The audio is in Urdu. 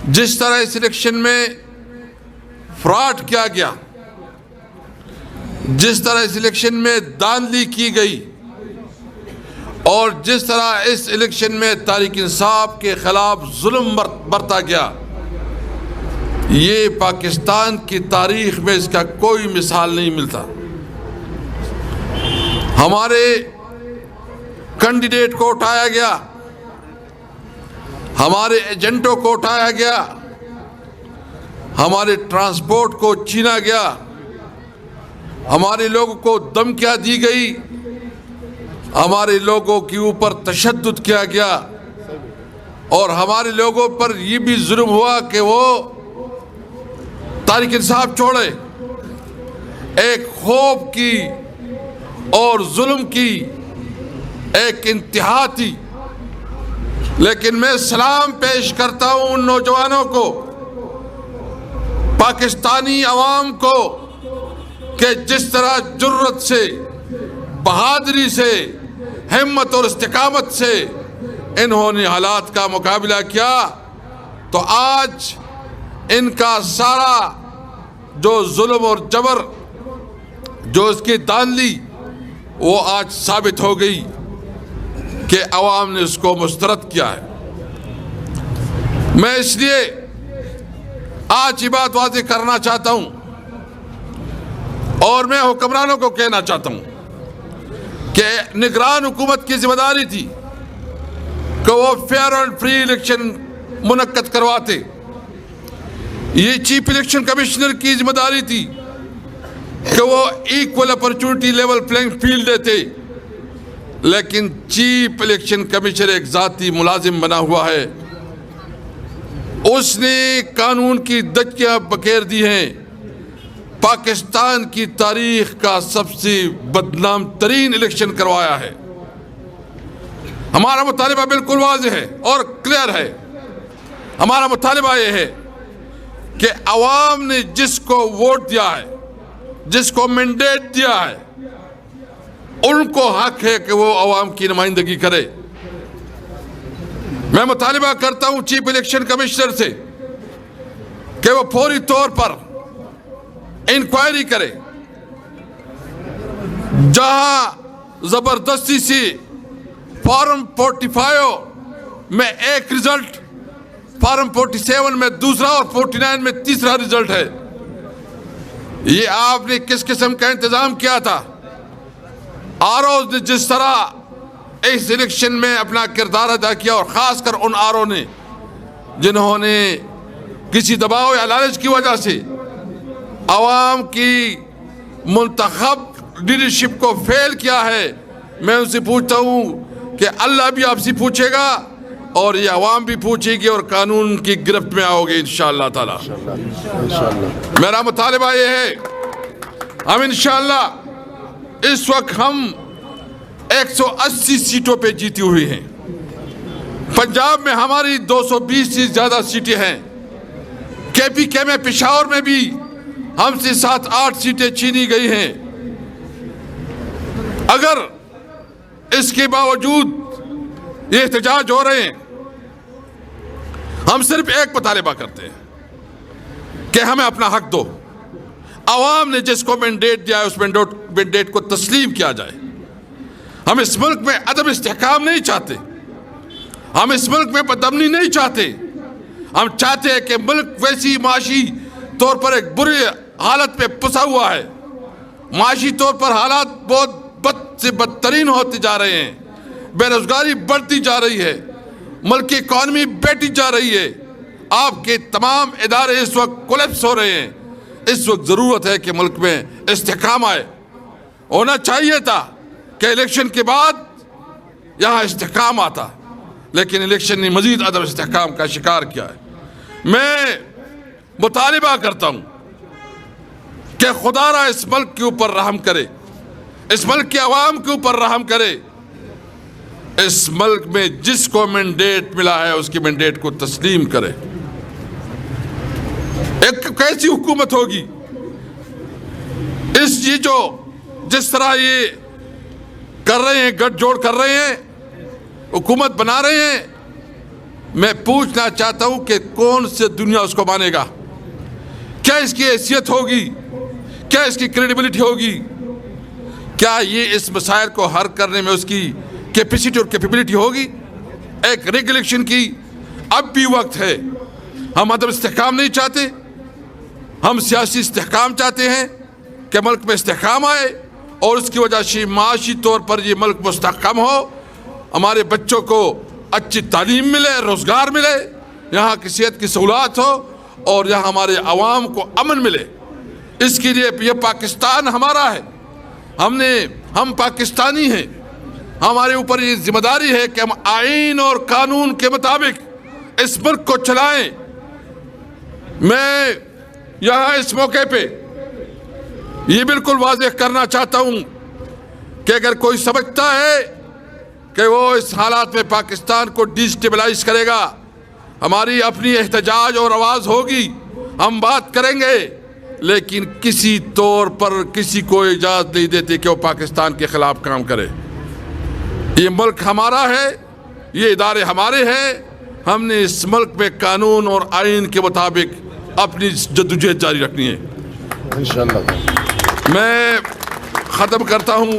جس طرح اس الیکشن میں فراڈ کیا گیا، جس طرح اس الیکشن میں دھاندلی کی گئی، اور جس طرح اس الیکشن میں تحریک انصاف کے خلاف ظلم برتا گیا، یہ پاکستان کی تاریخ میں اس کا کوئی مثال نہیں ملتا۔ ہمارے کینڈیڈیٹ کو اٹھایا گیا، ہمارے ایجنٹوں کو اٹھایا گیا، ہمارے ٹرانسپورٹ کو چھینا گیا، ہمارے لوگوں کو دھمکیاں دی گئی، ہمارے لوگوں کے اوپر تشدد کیا گیا، اور ہمارے لوگوں پر یہ بھی ظلم ہوا کہ وہ تحریک انصاف چھوڑے۔ ایک خوف کی اور ظلم کی ایک انتہا تھی۔ لیکن میں سلام پیش کرتا ہوں ان نوجوانوں کو، پاکستانی عوام کو، کہ جس طرح جرت سے، بہادری سے، ہمت اور استقامت سے انہوں نے حالات کا مقابلہ کیا، تو آج ان کا سارا جو ظلم اور جبر، جو اس کی دھاندلی، وہ آج ثابت ہو گئی کہ عوام نے اس کو مسترد کیا ہے۔ میں اس لیے آج یہ بات واضح کرنا چاہتا ہوں، اور میں حکمرانوں کو کہنا چاہتا ہوں کہ نگران حکومت کی ذمہ داری تھی کہ وہ فیئر اینڈ فری الیکشن منعقد کرواتے۔ یہ چیف الیکشن کمشنر کی ذمہ داری تھی کہ وہ equal opportunity level playing field دیتے، لیکن چیف الیکشن کمشنر ایک ذاتی ملازم بنا ہوا ہے۔ اس نے قانون کی دھجیاں بکھیر دی ہیں۔ پاکستان کی تاریخ کا سب سے بدنام ترین الیکشن کروایا ہے۔ ہمارا مطالبہ بالکل واضح ہے اور کلیئر ہے۔ ہمارا مطالبہ یہ ہے کہ عوام نے جس کو ووٹ دیا ہے، جس کو مینڈیٹ دیا ہے، ان کو حق ہے کہ وہ عوام کی نمائندگی کرے۔ میں مطالبہ کرتا ہوں چیف الیکشن کمشنر سے کہ وہ فوری طور پر انکوائری کرے۔ جہاں زبردستی سے فارم 45 میں ایک رزلٹ، فارم 47 میں دوسرا اور 49 میں تیسرا رزلٹ ہے، یہ آپ نے کس قسم کا انتظام کیا تھا؟ آر اوز نے جس طرح اس الیکشن میں اپنا کردار ادا کیا، اور خاص کر ان آر او نے جنہوں نے کسی دباؤ یا لالچ کی وجہ سے عوام کی منتخب لیڈرشپ کو فیل کیا ہے، میں ان سے پوچھتا ہوں کہ اللہ بھی آپ سے پوچھے گا، اور یہ عوام بھی پوچھے گی، اور قانون کی گرفت میں آؤ گے انشاءاللہ تعالی۔ میرا مطالبہ یہ ہے، ہم انشاءاللہ اس وقت ہم 180 سیٹوں پہ جیتی ہوئی ہیں۔ پنجاب میں ہماری 220 سے زیادہ سیٹیں ہیں۔ کے پی کے میں، پشاور میں بھی ہم سے 7-8 سیٹیں چھینی گئی ہیں۔ اگر اس کے باوجود یہ احتجاج ہو رہے ہیں، ہم صرف ایک مطالبہ کرتے ہیں کہ ہمیں اپنا حق دو۔ عوام نے جس کو مینڈیٹ دیا ہے، اس مینڈیٹ کو تسلیم کیا جائے۔ ہم اس ملک میں عدم استحکام نہیں چاہتے، ہم اس ملک میں بدامنی نہیں چاہتے۔ ہم چاہتے ہیں کہ ملک ویسی معاشی طور پر ایک بری حالت میں پھنسا ہوا ہے، معاشی طور پر حالات بہت بد سے بدترین ہوتے جا رہے ہیں، بے روزگاری بڑھتی جا رہی ہے، ملک کی اکانومی بیٹھی جا رہی ہے، آپ کے تمام ادارے اس وقت کولیپس ہو رہے ہیں۔ اس وقت ضرورت ہے کہ ملک میں استحکام آئے۔ ہونا چاہیے تھا کہ الیکشن کے بعد یہاں استحکام آتا، لیکن الیکشن نے مزید عدم استحکام کا شکار کیا ہے۔ میں مطالبہ کرتا ہوں کہ خدا را اس ملک کے اوپر رحم کرے، اس ملک کے عوام کے اوپر رحم کرے۔ اس ملک میں جس کو مینڈیٹ ملا ہے، اس کی مینڈیٹ کو تسلیم کرے۔ ایک کیسی حکومت ہوگی یہ جو جس طرح یہ کر رہے ہیں، گٹھ جوڑ کر رہے ہیں، حکومت بنا رہے ہیں، میں پوچھنا چاہتا ہوں کہ کون سے دنیا اس کو مانے گا؟ کیا اس کی حیثیت ہوگی؟ کیا اس کی کریڈیبلٹی ہوگی؟ کیا یہ اس مسائل کو حل کرنے میں اس کی کیپیسٹی اور کیپیبلٹی ہوگی؟ ایک ریگولیشن کی اب بھی وقت ہے. ہم عدم استحکام نہیں چاہتے، ہم سیاسی استحکام چاہتے ہیں کہ ملک میں استحکام آئے اور اس کی وجہ سے معاشی طور پر یہ ملک مستحکم ہو، ہمارے بچوں کو اچھی تعلیم ملے، روزگار ملے، یہاں کی صحت کی سہولات ہو اور یہاں ہمارے عوام کو امن ملے. اس کے لیے یہ پاکستان ہمارا ہے، ہم پاکستانی ہیں. ہمارے اوپر یہ ذمہ داری ہے کہ ہم آئین اور قانون کے مطابق اس ملک کو چلائیں. میں یہاں اس موقع پہ یہ بالکل واضح کرنا چاہتا ہوں کہ اگر کوئی سمجھتا ہے کہ وہ اس حالات میں پاکستان کو ڈیسٹیبلائز کرے گا، ہماری اپنی احتجاج اور آواز ہوگی، ہم بات کریں گے، لیکن کسی طور پر کسی کو اجازت نہیں دیتے کہ وہ پاکستان کے خلاف کام کرے. یہ ملک ہمارا ہے، یہ ادارے ہمارے ہیں. ہم نے اس ملک میں قانون اور آئین کے مطابق اپنی جدوجہد جاری رکھنی ہے. انشاءاللہ میں ختم کرتا ہوں.